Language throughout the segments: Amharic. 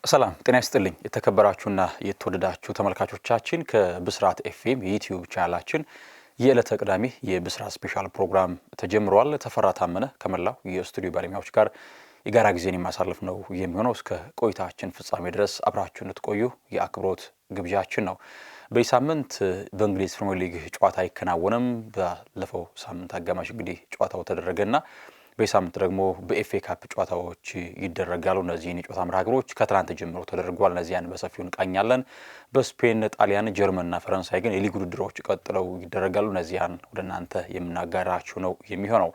ሰላም ጤና ይስጥልኝ የተከበራችሁና የተወደዳችሁ ተመልካቾቻችን ከብስራት ኤፍኤም የዩቲዩብ ቻናላችን የዕለተ ቅዳሜ የብስራት ስፔሻል ፕሮግራም ተጀምሯል። ተፈራ ታመነ ከመላው የስቱዲዮ ባለሙያዎች ጋር የጋራ ጊዜን የማሳለፍ ነው የሚሆነው። እስከ ቆይታችን ፍጻሜ ድረስ አብራችሁን እንድትቆዩ የአክብሮት ግብዣችን ነው። በዚህ ሳምንት በእንግሊዝ ፕሪሚየር ሊግ ጨዋታ አይከናወንም። ባለፈው ሳምንት አጋማሽ እንግዲህ ጨዋታው ተደረገና በሳምንት ደግሞ በኤፍኤ ካፕ ጨዋታዎች ይደረጋሉ። እነዚህን የጨዋታ መርሃ ግብሮች ከትናንት ጀምሮ ተደርጓል። እነዚያን በሰፊው እንቃኛለን። በስፔን፣ ጣሊያን፣ ጀርመንና ፈረንሳይ ግን የሊግ ውድድሮች ቀጥለው ይደረጋሉ። እነዚያን ወደ እናንተ የምናጋራችሁ ነው የሚሆነው።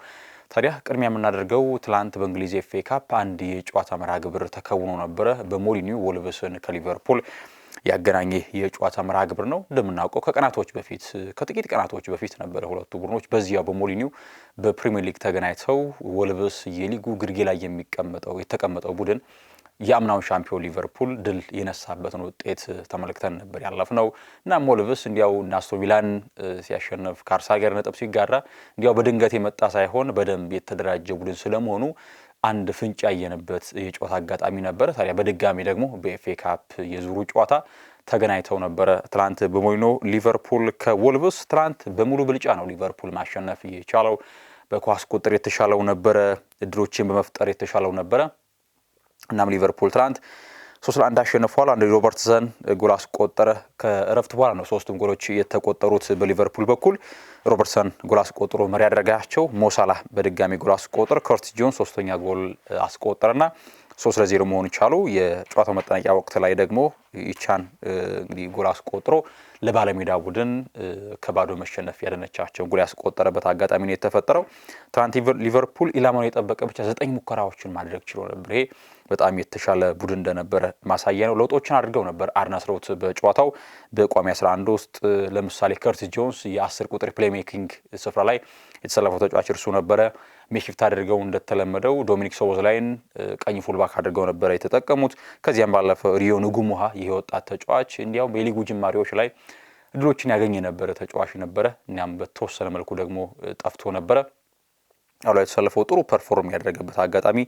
ታዲያ ቅድሚያ የምናደርገው ትላንት በእንግሊዝ ኤፍኤ ካፕ አንድ የጨዋታ መርሃ ግብር ተከውኖ ነበረ። በሞሊኒው ወልቭስን ከሊቨርፑል ያገናኘ የጨዋታ መርሃ ግብር ነው። እንደምናውቀው ከጥቂት ቀናቶች በፊት ነበረ ሁለቱ ቡድኖች በዚያው በሞሊኒው በፕሪሚየር ሊግ ተገናኝተው ወልቭስ የሊጉ ግርጌ ላይ የተቀመጠው ቡድን የአምናውን ሻምፒዮን ሊቨርፑል ድል የነሳበትን ውጤት ተመልክተን ነበር ያለፍነው እና ወልቭስ እንዲያው አስቶን ቪላን ሲያሸንፍ ከአርሰናል ጋር ነጥብ ሲጋራ እንዲያው በድንገት የመጣ ሳይሆን በደንብ የተደራጀ ቡድን ስለመሆኑ አንድ ፍንጭ ያየንበት የጨዋታ አጋጣሚ ነበረ። ታዲያ በድጋሚ ደግሞ በኤፍኤ ካፕ የዙሩ ጨዋታ ተገናኝተው ነበረ። ትላንት በሞሊኒው ሊቨርፑል ከወልቭስ ትላንት በሙሉ ብልጫ ነው ሊቨርፑል ማሸነፍ የቻለው። በኳስ ቁጥር የተሻለው ነበረ፣ እድሎችን በመፍጠር የተሻለው ነበረ። እናም ሊቨርፑል ትላንት 3-1 አሸንፏል። አንድሪ ሮበርትሰን ጎል አስቆጠረ። ከእረፍት በኋላ ነው ሶስቱም ጎሎች የተቆጠሩት በሊቨርፑል በኩል። ሮበርትሰን ጎል አስቆጥሮ መሪ ያደረጋቸው። ሞሳላህ በድጋሚ ጎል አስቆጠረ። ከርቲስ ጆንስ ሶስተኛ ጎል አስቆጠረና 3-0 መሆን ቻሉ። የጨዋታው መጠናቂያ ወቅት ላይ ደግሞ ኢቻን እንግዲህ ጎል አስቆጥሮ ለባለሜዳ ቡድን ከባዶ መሸነፍ ያደነቻቸው ጎል ያስቆጠረበት አጋጣሚ ነው የተፈጠረው። ትናንት ሊቨርፑል ኢላማውን የጠበቀ ብቻ 9 ሙከራዎችን ማድረግ ችሎ ነበር። ይሄ በጣም የተሻለ ቡድን እንደነበረ ማሳያ ነው። ለውጦችን አድርገው ነበር አርነ ስሎት በጨዋታው በቋሚ 11 ውስጥ ለምሳሌ ከርቲስ ጆንስ የ10 ቁጥር ፕሌይሜኪንግ ስፍራ ላይ የተሰለፈው ተጫዋች እርሱ ነበረ። ሜሽፍት አድርገው እንደተለመደው ዶሚኒክ ሶቦዝላይን ቀኝ ፉልባክ አድርገው ነበረ የተጠቀሙት። ከዚያም ባለፈ ሪዮ ንጉሙሃ ይሄ ወጣት ተጫዋች እንዲያውም የሊጉ ጅማሬዎች ላይ እድሎችን ያገኘ ነበረ ተጫዋች ነበረ። እናም በተወሰነ መልኩ ደግሞ ጠፍቶ ነበረ። አሁን ላይ የተሰለፈው ጥሩ ፐርፎርም ያደረገበት አጋጣሚ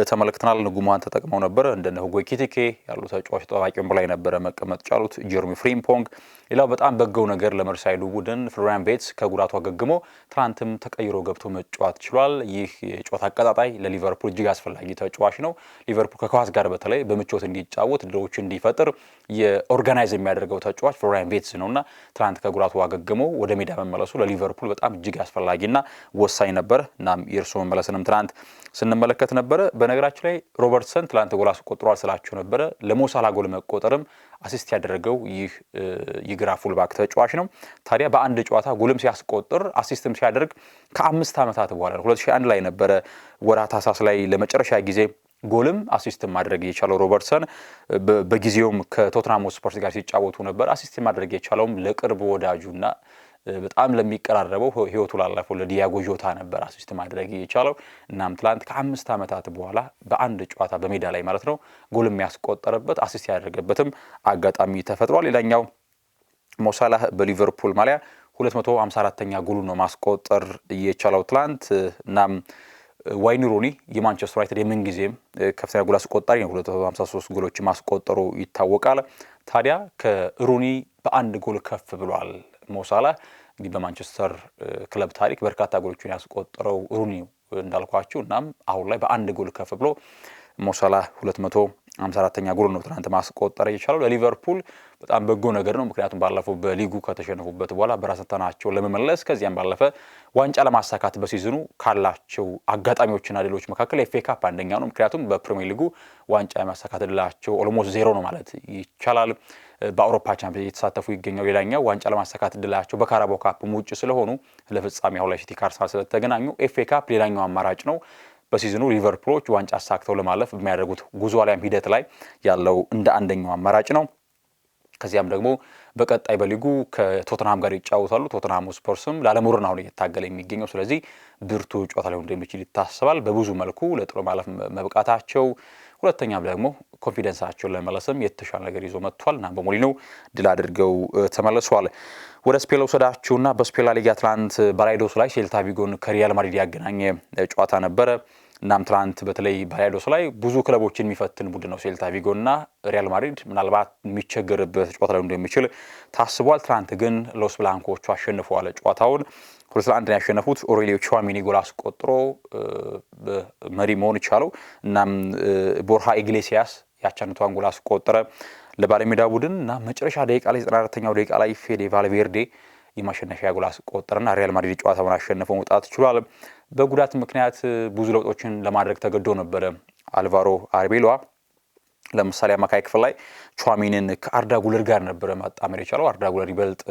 ተመልክተናል። ንጉሙሃን ተጠቅመው ነበረ። እንደነ ሁጎ ኤኪቲኬ ያሉ ተጫዋች ተጠባባቂ ወንበር ላይ ነበረ መቀመጥ ቻሉት። ጀርሚ ፍሪምፖንግ ሌላው በጣም በጎው ነገር ለመርሳይዱ ቡድን ፍሎሪያን ቤትስ ከጉዳቱ አገግሞ ትናንትም ተቀይሮ ገብቶ መጫወት ችሏል። ይህ የጨዋታ አቀጣጣይ ለሊቨርፑል እጅግ አስፈላጊ ተጫዋች ነው። ሊቨርፑል ከኳስ ጋር በተለይ በምቾት እንዲጫወት ድሎች እንዲፈጥር የኦርጋናይዝ የሚያደርገው ተጫዋች ፍሎሪያን ቤትስ ነውና ትናንት ከጉዳቱ አገግሞ ወደ ሜዳ መመለሱ ለሊቨርፑል በጣም እጅግ አስፈላጊና ወሳኝ ነበር። የእርሱ መመለስንም ትናንት ስንመለከት ነበረ። በነገራችን ላይ ሮበርትሰን ትላንት ጎል አስቆጥሯል ስላችሁ ነበረ። ለሞሳላ ጎል መቆጠርም አሲስት ያደረገው ይህ የግራ ፉልባክ ተጫዋች ነው። ታዲያ በአንድ ጨዋታ ጎልም ሲያስቆጥር አሲስትም ሲያደርግ ከ5 ዓመታት በኋላ 2001 ላይ ነበረ ወርሃ ታህሳስ ላይ ለመጨረሻ ጊዜ ጎልም አሲስትም ማድረግ የቻለው ሮበርትሰን በጊዜውም ከቶተንሃም ስፐርስ ጋር ሲጫወቱ ነበር። አሲስት ማድረግ የቻለውም ለቅርብ ወዳጁና በጣም ለሚቀራረበው ህይወቱ ላለፈው ለዲያጎ ጆታ ነበር አሲስት ማድረግ የቻለው። እናም ትላንት ከ5 ዓመታት በኋላ በአንድ ጨዋታ በሜዳ ላይ ማለት ነው ጎልም ያስቆጠረበት አሲስት ያደረገበትም አጋጣሚ ተፈጥሯል። ሌላኛው ሞሳላህ በሊቨርፑል ማሊያ 254ኛ ጎሉ ነው ማስቆጠር የቻለው ትላንት። እናም ዋይኒ ሩኒ የማንቸስተር ዩናይትድ የምንጊዜም ከፍተኛ ጎል አስቆጣሪ ነው። 253 ጎሎች ማስቆጠሩ ይታወቃል። ታዲያ ከሩኒ በአንድ ጎል ከፍ ብሏል ሞሳላህ። እንግዲህ በማንቸስተር ክለብ ታሪክ በርካታ ጎሎችን ያስቆጠረው ሩኒ እንዳልኳችሁ። እናም አሁን ላይ በአንድ ጎል ከፍ ብሎ ሞሳላህ 254ኛ ጎል ነው ትናንት ማስቆጠር የቻለው። ለሊቨርፑል በጣም በጎ ነገር ነው። ምክንያቱም ባለፈው በሊጉ ከተሸነፉበት በኋላ በራሳቸው ለመመለስ ከዚያም ባለፈ ዋንጫ ለማሳካት በሲዝኑ ካላቸው አጋጣሚዎችና ድሎች መካከል ኤፍኤ ካፕ አንደኛው ነው። ምክንያቱም በፕሪሚየር ሊጉ ዋንጫ የማሳካት ድላቸው ኦልሞስት ዜሮ ነው ማለት ይቻላል። በአውሮፓ ቻምፒዮንስ የተሳተፉ ይገኛው። ሌላኛው ዋንጫ ለማሳካት ድላቸው በካራባኦ ካፕ ውጭ ስለሆኑ ለፍጻሜ አሁን ላይ ሲቲ ከአርሰናል ስለተገናኙ ኤፍኤ ካፕ ሌላኛው አማራጭ ነው። በሲዝኑ ሊቨርፑሎች ዋንጫ አሳክተው ለማለፍ በሚያደርጉት ጉዞ አሊያም ሂደት ላይ ያለው እንደ አንደኛው አማራጭ ነው። ከዚያም ደግሞ በቀጣይ በሊጉ ከቶተንሃም ጋር ይጫወታሉ። ቶተንሃም ስፐርስም ላለመውረድ ነው እየታገለ የሚገኘው። ስለዚህ ብርቱ ጨዋታ ሊሆን እንደሚችል ይታሰባል። በብዙ መልኩ ለጥሎ ማለፍ መብቃታቸው፣ ሁለተኛም ደግሞ ኮንፊደንሳቸውን ለመመለስም የተሻለ ነገር ይዞ መጥቷል እና በሞሊኒው ድል አድርገው ተመልሰዋል። ወደ ስፔን ወሰዳችሁና በስፔን ላሊጋ ትናንት ባላይዶስ ላይ ሴልታ ቪጎን ከሪያል ማድሪድ ያገናኘ ጨዋታ ነበረ። እናም ትናንት በተለይ ባላዶስ ላይ ብዙ ክለቦችን የሚፈትን ቡድን ነው ሴልታ ቪጎና ሪያል ማድሪድ ምናልባት የሚቸገርበት ጨዋታ ላይ እንደሚችል ታስቧል። ትናንት ግን ሎስ ብላንኮቹ አሸንፈዋል ጨዋታውን 2-1 ነው ያሸነፉት። ኦሬሊዮ ቹዋሚኒ ጎል አስቆጥሮ መሪ መሆን ይቻለው። እናም ቦርሃ ኢግሌሲያስ ያቻንቷን ጎል አስቆጠረ ለባለሜዳ ቡድን እና መጨረሻ ደቂቃ ላይ 94ኛው ደቂቃ ላይ ፌዴ ቫልቬርዴ የማሸነፊያ ጎል አስቆጠረና ሪያል ማድሪድ ጨዋታውን አሸንፈው መውጣት ችሏል። በጉዳት ምክንያት ብዙ ለውጦችን ለማድረግ ተገዶ ነበረ አልቫሮ አርቤሎዋ። ለምሳሌ አማካይ ክፍል ላይ ቹዋሚኒን ከአርዳ ጉለር ጋር ነበረ ማጣመር የቻለው። አርዳ ጉለር ይበልጥ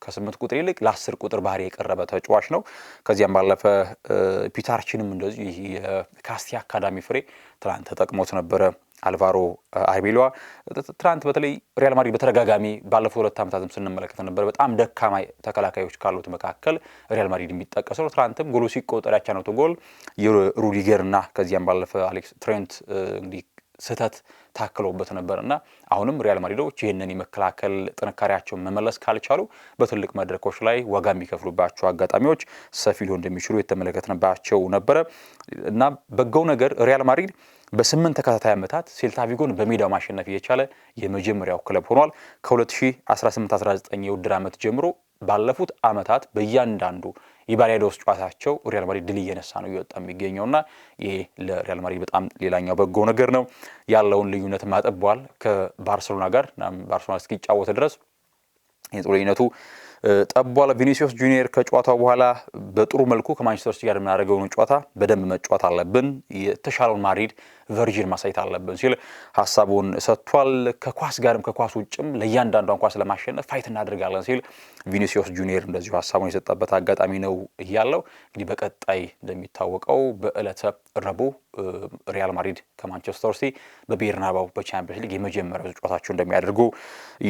ከ8 ቁጥር ይልቅ ለ10 ቁጥር ባህሪ የቀረበ ተጫዋች ነው። ከዚያም ባለፈ ፒታርችንም እንደዚህ የካስቲያ አካዳሚ ፍሬ ትናንት ተጠቅሞት ነበረ አልቫሮ አርቤሎዋ። ትናንት በተለይ ሪያል ማድሪድ በተደጋጋሚ ባለፉት 2 ዓመታትም ስንመለከት ነበር በጣም ደካማ ተከላካዮች ካሉት መካከል ሪያል ማድሪድ የሚጠቀሰው። ትናንትም ጎሉ ሲቆጠር ያቻነው ጎል የሩዲገርና ከዚያም ባለፈ አሌክስ ትሬንት እንግዲህ ስህተት ታክሎበት ነበርና አሁንም ሪያል ማድሪዶች ይህንን የመከላከል ጥንካሬያቸውን መመለስ ካልቻሉ በትልቅ መድረኮች ላይ ዋጋ የሚከፍሉባቸው አጋጣሚዎች ሰፊ ሊሆን እንደሚችሉ የተመለከትንባቸው ነበረ እና በጎው ነገር ሪያል ማድሪድ በ8 ተከታታይ ዓመታት ሴልታ ቪጎን በሜዳው ማሸነፍ የቻለ የመጀመሪያው ክለብ ሆኗል። ከ2018-19 የውድድር ዓመት ጀምሮ ባለፉት ዓመታት በእያንዳንዱ የባላዶስ ጨዋታቸው ሪያል ማድሪድ ድል እየነሳ ነው እየወጣ የሚገኘውና ይሄ ለሪያል ማድሪድ በጣም ሌላኛው በጎ ነገር ነው። ያለውን ልዩነት ማጠቧል ከባርሴሎና ጋር ባርሴሎና እስኪጫወት ድረስ የጥሩነቱ ጠቧል። ቪኒሲዮስ ጁኒየር ከጨዋታው በኋላ በጥሩ መልኩ ከማንቸስተር ሲቲ ጋር የምናደርገውን ጨዋታ በደንብ መጫወት አለብን፣ የተሻለውን ማድሪድ ቨርጂን ማሳየት አለብን ሲል ሐሳቡን ሰጥቷል። ከኳስ ጋርም ከኳስ ውጭም ለእያንዳንዷን ኳስ ለማሸነፍ ፋይት እናደርጋለን ሲል ቪኒሲዮስ ጁኒየር እንደዚሁ ሐሳቡን የሰጠበት አጋጣሚ ነው ያለው። እንግዲህ በቀጣይ እንደሚታወቀው በዕለተ ረቡዕ ሪያል ማድሪድ ከማንቸስተር ሲቲ በቤርናባው በቻምፒየንስ ሊግ የመጀመሪያው ጨዋታቸው እንደሚያደርጉ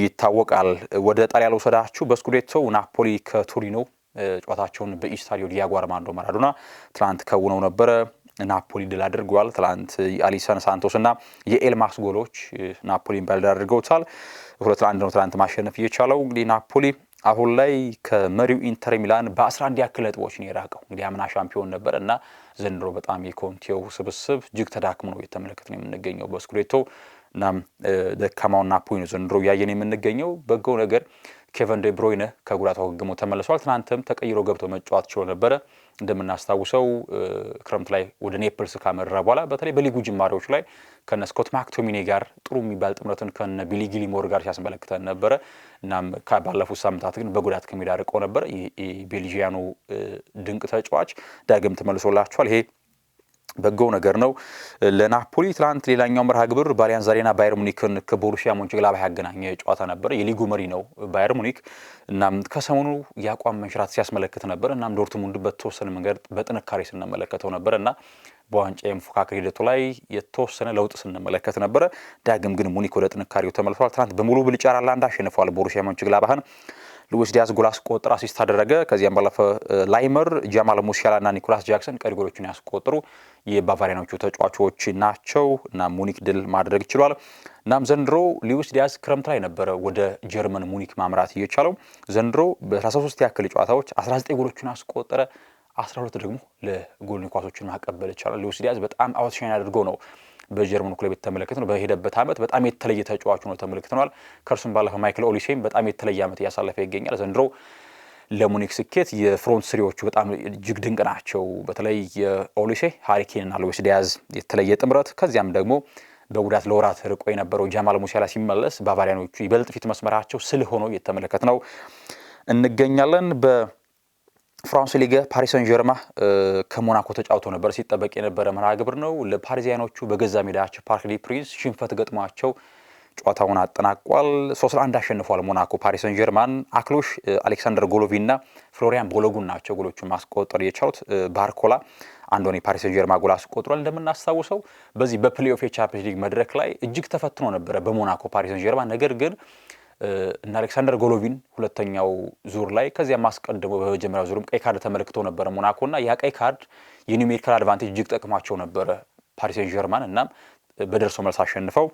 ይታወቃል። ወደ ጣሊያን ወሰዳችሁ በስኩዴቶ ናፖሊ ከቱሪኖ ጨዋታቸውን በኢስታዲዮ ዲያጎ አርማንዶ ማራዶና ትናንት ከውነው ነበረ። ናፖሊ ድል አድርገዋል። ትናንት የአሊሰን ሳንቶስ እና የኤልማስ ጎሎች ናፖሊን ባልዳ አድርገውታል። 2-1 ነው ትናንት ማሸነፍ እየቻለው። እንግዲህ ናፖሊ አሁን ላይ ከመሪው ኢንተር ሚላን በ11 ያክል ነጥቦች ነው የራቀው። እንግዲህ አምና ሻምፒዮን ነበር እና ዘንድሮ በጣም የኮንቴው ስብስብ እጅግ ተዳክሞ ነው የተመለከትን የምንገኘው በስኩዴቶ እና ደካማውን ናፖሊ ነው ዘንድሮ እያየን የምንገኘው። በጎው ነገር ኬቨን ዴ ብሮይነ ከጉዳቱ አገግሞ ተመልሷል። ትናንትም ተቀይሮ ገብቶ መጫወት ችሎ ነበረ። እንደምናስታውሰው ክረምት ላይ ወደ ኔፕልስ ካመራ በኋላ በተለይ በሊጉ ጅማሬዎች ላይ ከነ ስኮት ማክቶሚኔ ጋር ጥሩ የሚባል ጥምረትን ከነ ቢሊ ጊልሞር ጋር ሲያስመለክተን ነበረ። እናም ባለፉት ሳምንታት ግን በጉዳት ከሜዳ ርቆ ነበረ። የቤልጂያኑ ድንቅ ተጫዋች ዳግም ተመልሶላቸዋል። ይሄ በጎው ነገር ነው ለናፖሊ። ትናንት ሌላኛው መርሃ ግብር በአሊያንዝ አሬና ባየር ሙኒክን ከቦሩሲያ ሞንቸንግላድባህ ያገናኘ ጨዋታ ነበር። የሊጉ መሪ ነው ባየር ሙኒክ። እናም ከሰሞኑ የአቋም መንሸራት ሲያስመለክት ነበር። እናም ዶርትሙንድ በተወሰነ መንገድ በጥንካሬ ስንመለከተው ነበር እና በዋንጫ የመፎካከር ሂደቱ ላይ የተወሰነ ለውጥ ስንመለከት ነበረ። ዳግም ግን ሙኒክ ወደ ጥንካሬው ተመልሷል። ትናንት በሙሉ ብልጫ 4-1 አሸንፈዋል ቦሩሲያ ሞንቸንግላድባህን። ሉዊስ ዲያዝ ጎል አስቆጥሮ አሲስት አደረገ። ከዚያም ባለፈ ላይመር፣ ጃማል ሙሲያላ እና ኒኮላስ ጃክሰን ቀሪ ጎሎችን ያስቆጥሩ የባቫሪያኖቹ ተጫዋቾች ናቸው እና ሙኒክ ድል ማድረግ ችሏል። እናም ዘንድሮ ሉዊስ ዲያዝ ክረምት ላይ ነበረ ወደ ጀርመን ሙኒክ ማምራት እየቻለው። ዘንድሮ በ13 ያክል ጨዋታዎች 19 ጎሎችን አስቆጠረ፣ 12 ደግሞ ለጎል ኳሶችን ማቀበል ይቻላል። ሉዊስ ዲያዝ በጣም አውትሻይን አድርጎ ነው በጀርመኑ ክለብ የተመለከተነው። በሄደበት ዓመት በጣም የተለየ ተጫዋች ነው ተመልክተናል። ከእርሱም ባለፈ ማይክል ኦሊሴም በጣም የተለየ ዓመት እያሳለፈ ይገኛል። ዘንድሮ ለሙኒክ ስኬት የፍሮንት ስሪዎቹ በጣም እጅግ ድንቅ ናቸው። በተለይ የኦሊሴ፣ ሃሪኬን እና ሉዊስ ዲያዝ የተለየ ጥምረት፣ ከዚያም ደግሞ በጉዳት ለወራት ርቆ የነበረው ጃማል ሙሲያላ ሲመለስ ባቫሪያኖቹ ይበልጥ ፊት መስመራቸው ስል ሆኖ የተመለከትነው እንገኛለን። ፍራንስ ሊግ ፓሪስ ሰን ጀርማ ከሞናኮ ተጫውቶ ነበር። ሲጠበቅ የነበረ መርሃ ግብር ነው። ለፓሪዚያኖቹ በገዛ ሜዳቸው ፓርክ ዲ ፕሪንስ ሽንፈት ገጥሟቸው ጨዋታውን አጠናቋል። 3-1 አሸንፏል ሞናኮ ፓሪስ ሰን ጀርማን። አክሎሽ፣ አሌክሳንደር ጎሎቪን እና ፍሎሪያን ቦሎጉን ናቸው ጎሎቹን ማስቆጠር የቻሉት። ባርኮላ አንዶኒ ፓሪስ ሰን ጀርማ ጎል አስቆጥሯል። እንደምናስታውሰው በዚህ በፕሌኦፍ የቻምፒየንስ ሊግ መድረክ ላይ እጅግ ተፈትኖ ነበረ በሞናኮ ፓሪስ ሰን ጀርማ። ነገር ግን እና አሌክሳንደር ጎሎቪን ሁለተኛው ዙር ላይ ከዚያ ማስቀድሞ በመጀመሪያው ዙርም ቀይ ካርድ ተመልክቶ ነበረ ሞናኮና ያ ቀይ ካርድ የኒውሜሪካል አድቫንቴጅ እጅግ ጠቅሟቸው ነበረ ፓሪስ ሴን ጀርማን። እናም በደርሶ መልስ አሸንፈው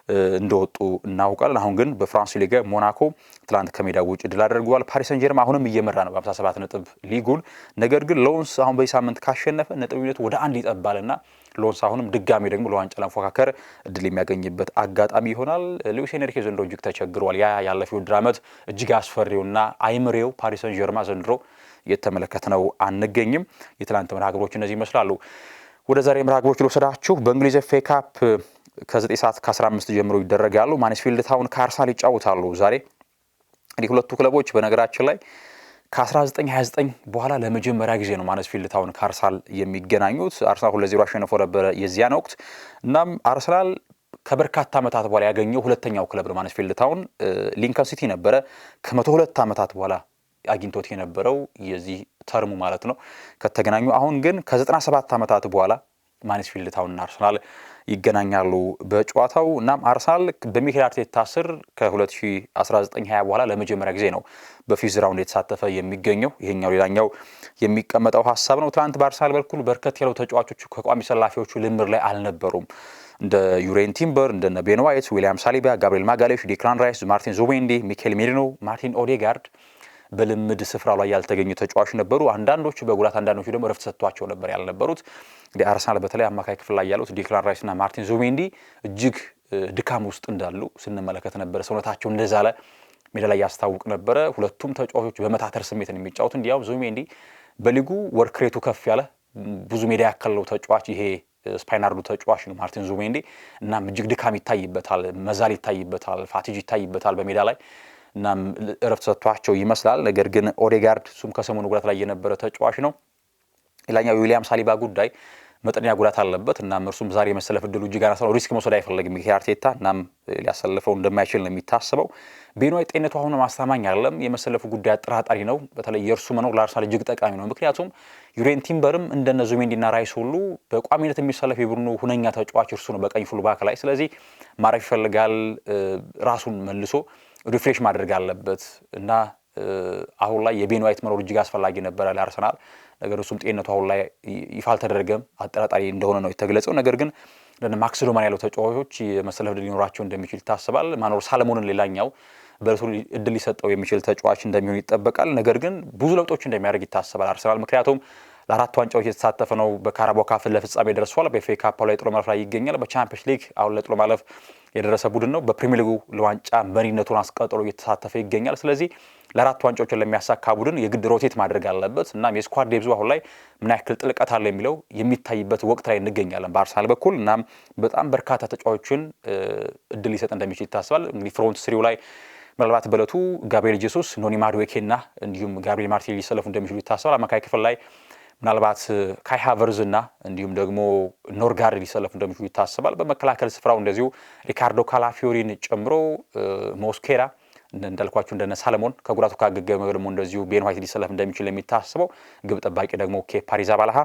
እንደወጡ እናውቃለን። አሁን ግን በፍራንስ ሊግ ሞናኮ ትላንት ከሜዳ ውጭ ድል አድርጓል። ፓሪስ ሰን ጀርማ አሁንም እየመራ ነው በ57 ነጥብ ሊጉን። ነገር ግን ሎንስ አሁን በዚህ ሳምንት ካሸነፈ ነጥብነቱ ወደ 1 ይጠባልና ሎንስ አሁንም ድጋሚ ደግሞ ለዋንጫ ለመፎካከር እድል የሚያገኝበት አጋጣሚ ይሆናል። ሉዊስ ኤንሪኬ ዘንድሮ እጅግ ተቸግሯል። ያለፈው ውድድር ዓመት እጅግ አስፈሪውና አይምሬው ፓሪስ ሰን ጀርማ ዘንድሮ የተመለከትነው አንገኝም። የትላንት መርሃ ግብሮች እነዚህ ይመስላሉ። ወደ ዛሬ መርሃ ግብሮች ልወስዳችሁ። በእንግሊዝ ኤፍ ኤ ካፕ ከ9 ሰዓት ከ15 ጀምሮ ይደረጋሉ። ማንስፊልድ ታውን ከአርሰናል ይጫወታሉ ዛሬ። እንግዲህ ሁለቱ ክለቦች በነገራችን ላይ ከ1929 በኋላ ለመጀመሪያ ጊዜ ነው ማንስፊልድ ታውን ከአርሰናል የሚገናኙት። አርሰናል 2-0 አሸንፎ ነበረ የዚያን ወቅት። እናም አርሰናል ከበርካታ ዓመታት በኋላ ያገኘው ሁለተኛው ክለብ ነው ማንስፊልድ ታውን። ሊንከን ሲቲ ነበረ ከ102 ዓመታት በኋላ አግኝቶት የነበረው የዚህ ተርሙ ማለት ነው ከተገናኙ። አሁን ግን ከ97 ዓመታት በኋላ ማንስፊልድ ታውንና አርሰናል ይገናኛሉ በጨዋታው። እናም አርሰናል በሚኬል አርቴታ ስር ከ2019-20 በኋላ ለመጀመሪያ ጊዜ ነው በፊዝ ራውንድ የተሳተፈ የሚገኘው። ይሄኛው ሌላኛው የሚቀመጠው ሀሳብ ነው። ትናንት በአርሰናል በኩል በርከት ያለው ተጫዋቾቹ ከቋሚ ሰላፊዎቹ ልምር ላይ አልነበሩም። እንደ ዩሬን ቲምበር፣ እንደ ቤን ዋይት፣ ዊሊያም ሳሊባ፣ ጋብሪኤል ማጋሌሽ፣ ዲክላን ራይስ፣ ማርቲን ዙቤንዲ፣ ሚኬል ሜሪኖ፣ ማርቲን ኦዴጋርድ በልምድ ስፍራው ላይ ያልተገኙ ተጫዋቾች ነበሩ። አንዳንዶቹ በጉዳት አንዳንዶቹ ደግሞ ረፍት ሰጥቷቸው ነበር ያልነበሩት። እንግዲህ አርሰናል በተለይ አማካይ ክፍል ላይ ያሉት ዲክላን ራይስና ማርቲን ዙቤንዲ እጅግ ድካም ውስጥ እንዳሉ ስንመለከት ነበረ። ሰውነታቸው እንደዛለ ሜዳ ላይ ያስታውቅ ነበረ። ሁለቱም ተጫዋቾች በመታተር ስሜት ነው የሚጫወቱ። እንዲያውም ዙቤንዲ በሊጉ ወርክ ሬቱ ከፍ ያለ ብዙ ሜዳ ያከለው ተጫዋች ይሄ ስፓይናርዱ ተጫዋች ነው ማርቲን ዙቤንዲ። እናም እጅግ ድካም ይታይበታል፣ መዛል ይታይበታል፣ ፋቲጅ ይታይበታል በሜዳ ላይ እናም እረፍት ሰጥቷቸው ይመስላል። ነገር ግን ኦዴጋርድ እሱም ከሰሞኑ ጉዳት ላይ የነበረ ተጫዋች ነው። ሌላኛው ዊሊያም ሳሊባ ጉዳይ መጠነኛ ጉዳት አለበት። እናም እርሱም ዛሬ የመሰለፍ እድሉ እጅግ አናሳ ነው። ሪስክ መውሰድ አይፈልግም ሚኬል አርቴታ። እናም ሊያሰልፈው እንደማይችል ነው የሚታሰበው። ቤን ዋይት ጤንነቱ አሁን ማስተማማኝ አይደለም። የመሰለፉ ጉዳይ አጠራጣሪ ነው። በተለይ የእርሱ መኖር ለአርሰናል እጅግ ጠቃሚ ነው። ምክንያቱም ዩሬን ቲምበርም እንደነ ዙሜንዲና ራይስ ሁሉ በቋሚነት የሚሰለፍ የቡድኑ ሁነኛ ተጫዋች እርሱ ነው በቀኝ ፉል ባክ ላይ። ስለዚህ ማረፍ ይፈልጋል። ራሱን መልሶ ሪፍሬሽ ማድረግ አለበት እና አሁን ላይ የቤን ዋይት መኖር እጅግ አስፈላጊ ነበረ ለአርሰናል። ነገር እሱም ጤንነቱ አሁን ላይ ይፋ አልተደረገም፣ አጠራጣሪ እንደሆነ ነው የተገለጸው። ነገር ግን ለነ ማክስ ዶማን ያለው ተጫዋቾች የመሰለፍ ዕድል ሊኖራቸው እንደሚችል ይታሰባል። ማኖር ሳለሞንን ሌላኛው በእርሱ ዕድል ሊሰጠው የሚችል ተጫዋች እንደሚሆን ይጠበቃል። ነገር ግን ብዙ ለውጦች እንደሚያደርግ ይታሰባል አርሰናል። ምክንያቱም ለአራት ዋንጫዎች የተሳተፈ ነው። በካራባኦ ካፕ ለፍጻሜ ደርሷል። በኤፍኤ ካፕ ላይ ጥሎ ማለፍ ላይ ይገኛል። በቻምፒየንስ ሊግ አሁን ለጥሎ ማለፍ የደረሰ ቡድን ነው። በፕሪሚየር ሊጉ ለዋንጫ መሪነቱን አስቀጥሎ እየተሳተፈ ይገኛል። ስለዚህ ለአራት ዋንጫዎችን ለሚያሳካ ቡድን የግድ ሮቴት ማድረግ አለበት። እናም የስኳድ ዴብዙ አሁን ላይ ምን ያክል ጥልቀት አለ የሚለው የሚታይበት ወቅት ላይ እንገኛለን በአርሰናል በኩል። እናም በጣም በርካታ ተጫዋቾችን እድል ሊሰጥ እንደሚችል ይታሰባል። እንግዲህ ፍሮንት ስሪው ላይ ምናልባት በእለቱ ጋብሪኤል ጄሱስ፣ ኖኒ ማዱዌኬና እንዲሁም ጋብሪኤል ማርቲኔሊ ሊሰለፉ እንደሚችሉ ይታሰባል። አማካይ ክፍል ላይ ምናልባት ካይ ሃቨርዝ እና እንዲሁም ደግሞ ኖርጋርድ ሊሰለፉ እንደሚችሉ ይታሰባል። በመከላከል ስፍራው እንደዚሁ ሪካርዶ ካላፊዮሪን ጨምሮ ሞስኬራ እንዳልኳችሁ እንደነ ሳለሞን ከጉዳቱ ካገገመ ደግሞ እንደዚሁ ቤን ዋይት ሊሰለፍ እንደሚችል የሚታሰበው። ግብ ጠባቂ ደግሞ ኬፓ አሪዛባላጋ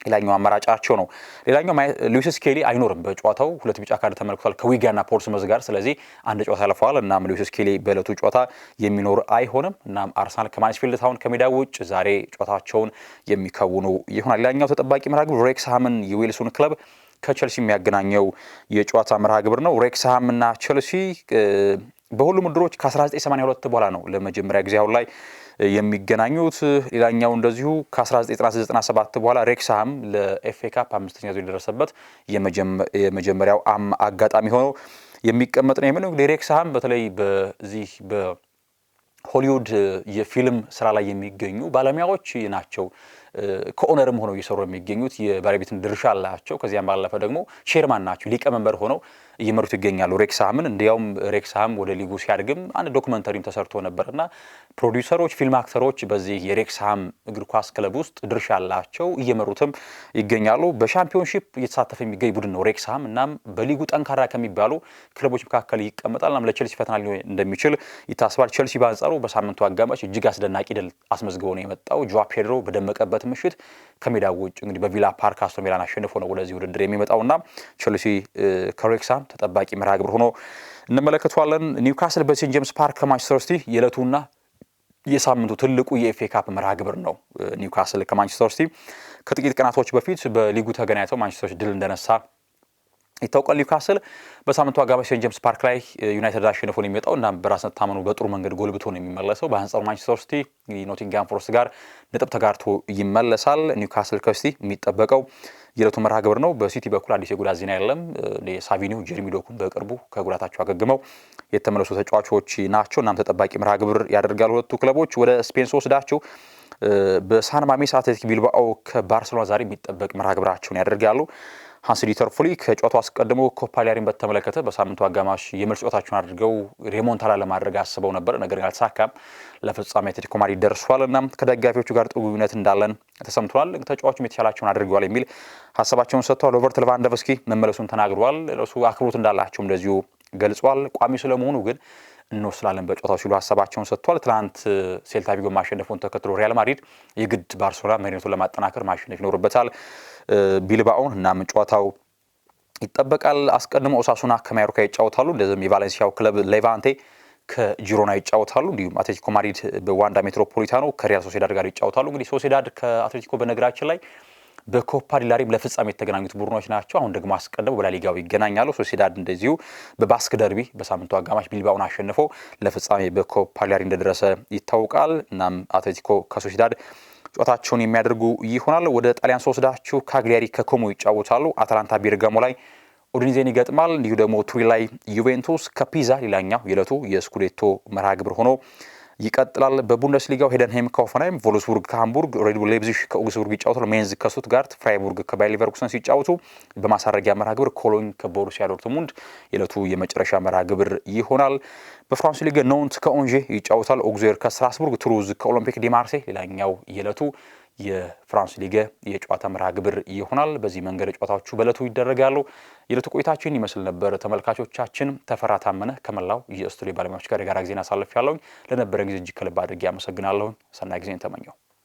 ሌላኛው አማራጫቸው ነው። ሌላኛው ሉዊስ ስኬሊ አይኖርም በጨዋታው 2 ቢጫ ካርድ ተመልክቷል ከዊጋና ፖርትስመዝ ጋር። ስለዚህ አንድ ጨዋታ ያልፈዋል። እናም ሉዊስ ስኬሊ በእለቱ ጨዋታ የሚኖር አይሆንም። እናም አርሰናል ከማንስፊልድ ታውን ከሜዳ ውጭ ዛሬ ጨዋታቸውን የሚከውኑ ይሆናል። ሌላኛው ተጠባቂ መርሃ ግብር ሬክስሃምን የዌልሱን ክለብ ከቸልሲ የሚያገናኘው የጨዋታ መርሃ ግብር ነው። ሬክስሃምና ቸልሲ በሁሉም ምድሮች ከ1982 በኋላ ነው ለመጀመሪያ ጊዜ አሁን ላይ የሚገናኙት። ሌላኛው እንደዚሁ ከ1997 በኋላ ሬክስሃም ለኤፍኤ ካፕ 5ኛ ዙር የደረሰበት የመጀመሪያው አጋጣሚ ሆኖ የሚቀመጥ ነው የሚለው። እንግዲህ ሬክስሃም በተለይ በዚህ በሆሊውድ የፊልም ስራ ላይ የሚገኙ ባለሙያዎች ናቸው። ከኦነርም ሆነው እየሰሩ የሚገኙት የባለቤትን ድርሻ አላቸው። ከዚያም ባለፈ ደግሞ ሼርማን ናቸው። ሊቀመንበር ሆነው እየመሩት ይገኛሉ ሬክስሃምን። እንዲያውም ሬክስሃም ወደ ሊጉ ሲያድግም አንድ ዶክመንተሪም ተሰርቶ ነበርና ፕሮዲውሰሮች፣ ፊልም አክተሮች በዚህ የሬክስሃም እግር ኳስ ክለብ ውስጥ ድርሻ አላቸው፣ እየመሩትም ይገኛሉ። በሻምፒዮንሺፕ እየተሳተፈ የሚገኝ ቡድን ነው ሬክስሃም። እናም በሊጉ ጠንካራ ከሚባሉ ክለቦች መካከል ይቀመጣል። እናም ለቸልሲ ፈተና ሊሆን እንደሚችል ይታሰባል። ቸልሲ በአንጻሩ በሳምንቱ አጋማሽ እጅግ አስደናቂ ድል አስመዝግቦ ነው የመጣው። ጆዋ ፔድሮ በደመቀበት ምሽት ከሜዳ ውጭ እንግዲህ በቪላ ፓርክ አስቶን ቪላን አሸንፎ ነው ወደዚህ ውድድር የሚመጣውና ቸልሲ ከሬክስሃም ተጠባቂ መርሃ ግብር ሆኖ እንመለከተዋለን። ኒውካስል በሴንት ጄምስ ፓርክ ከማንቸስተር ሲቲ የዕለቱና የሳምንቱ ትልቁ የኤፍኤ ካፕ መርሃ ግብር ነው። ኒውካስል ከማንቸስተር ሲቲ ከጥቂት ቀናቶች በፊት በሊጉ ተገናኝተው ማንቸስተር ድል እንደነሳ ይታወቃል። ኒውካስል በሳምንቱ አጋማሽ ሴንት ጄምስ ፓርክ ላይ ዩናይትድ አሸንፎ ነው የሚመጣው እና በራስ መተማመኑ በጥሩ መንገድ ጎልብቶ ነው የሚመለሰው። በአንጻሩ ማንቸስተር ሲቲ ኖቲንግሃም ፎረስት ጋር ነጥብ ተጋርቶ ይመለሳል። ኒውካስል ከሲቲ የሚጠበቀው የዕለቱ መርሃ ግብር ነው። በሲቲ በኩል አዲስ የጉዳት ዜና የለም። ሳቪኒዮ፣ ጀርሚ ዶኩን በቅርቡ ከጉዳታቸው አገግመው የተመለሱ ተጫዋቾች ናቸው። እናም ተጠባቂ መርሃ ግብር ያደርጋሉ ሁለቱ ክለቦች። ወደ ስፔን ስወስዳቸው በሳን ማሜስ አትሌቲክ ቢልባኦ ከባርሴሎና ዛሬ የሚጠበቅ መርሃ ግብራቸውን ያደርጋሉ። ሃንስ ዲተር ፍሊክ ከጨዋታው አስቀድሞ ኮፓ ዴል በተመለከተ በሳምንቱ አጋማሽ የመልስ ጨዋታቸውን አድርገው ሪሞንታዳ ለማድረግ አስበው ነበር። ነገር ግን አልተሳካም። ለፍጻሜ አትሌቲኮ ማድሪድ ደርሷል እና ከደጋፊዎቹ ጋር ጥሩ ግንኙነት እንዳለን ተሰምቷል። ተጫዋቹም የተቻላቸውን አድርገዋል የሚል ሀሳባቸውን ሰጥተዋል። ሮበርት ሌቫንዶቭስኪ መመለሱን ተናግረዋል። እሱ አክብሮት እንዳላቸውም እንደዚሁ ገልጿል። ቋሚ ስለመሆኑ ግን እንወስላለን በጨዋታው ሲሉ ሀሳባቸውን ሰጥቷል። ትናንት ሴልታ ቪጎ ማሸነፉን ተከትሎ ሪያል ማድሪድ የግድ ባርሴሎና መሪነቱን ለማጠናከር ማሸነፍ ይኖርበታል ቢልባኦን እና ጨዋታው ይጠበቃል። አስቀድሞ ኦሳሱና ከማዮርካ ይጫወታሉ። እንደዚህም የቫሌንሲያው ክለብ ሌቫንቴ ከጂሮና ይጫወታሉ። እንዲሁም አትሌቲኮ ማድሪድ በዋንዳ ሜትሮፖሊታኖ ከሪያል ሶሴዳድ ጋር ይጫወታሉ። እንግዲህ ሶሴዳድ ከአትሌቲኮ በነገራችን ላይ በኮፓ ዲላሪም ለፍጻሜ የተገናኙት ቡድኖች ናቸው። አሁን ደግሞ አስቀድመው በላሊጋው ይገናኛሉ። ሶሴዳድ እንደዚሁ በባስክ ደርቢ በሳምንቱ አጋማሽ ቢልባኦን አሸንፎ ለፍጻሜ በኮፓ ዲላሪ እንደደረሰ ይታወቃል። እናም አትሌቲኮ ከሶሴዳድ ጨዋታቸውን የሚያደርጉ ይሆናል። ወደ ጣሊያን ስወስዳችሁ ካግሊያሪ ከኮሞ ይጫወታሉ። አታላንታ ቤርጋሞ ላይ ኡዲኔዜን ይገጥማል። እንዲሁ ደግሞ ቱሪን ላይ ዩቬንቱስ ከፒዛ ሌላኛው የዕለቱ የስኩዴቶ መርሃ ግብር ሆኖ ይቀጥላል። በቡንደስሊጋው ሄደንሄም ከሆፈንሃይም፣ ቮልስቡርግ ከሃምቡርግ፣ ሬድ ቡል ሌፕዚግ ከኡግስቡርግ ይጫወታሉ። ሜንዝ ከስቱትጋርት፣ ፍራይቡርግ ከባየር ሊቨርኩሰን ሲጫወቱ በማሳረጊያ መርሃ ግብር ኮሎኝ ከቦሩሲያ ዶርትሙንድ የዕለቱ የመጨረሻ መርሃ ግብር ይሆናል። በፍራንስ ሊግ ኖንት ከኦንዤ ይጫወታል። ኦግዙዌር ከስትራስቡርግ፣ ቱሩዝ ከኦሎምፒክ ዲ ማርሴ ሌላኛው የዕለቱ የፍራንስ ሊግ የጨዋታ መርሃ ግብር ይሆናል። በዚህ መንገድ ጨዋታዎቹ በዕለቱ ይደረጋሉ። የዕለቱ ቆይታችን ይመስል ነበር። ተመልካቾቻችን ተፈራ ታመነ ከመላው የስቱዲዮ ባለሙያዎች ጋር የጋራ ጊዜን አሳልፌያለሁ። ለነበረን ጊዜ እጅግ ከልብ አድርጌ አመሰግናለሁ። ሰናይ ጊዜን ተመኘው።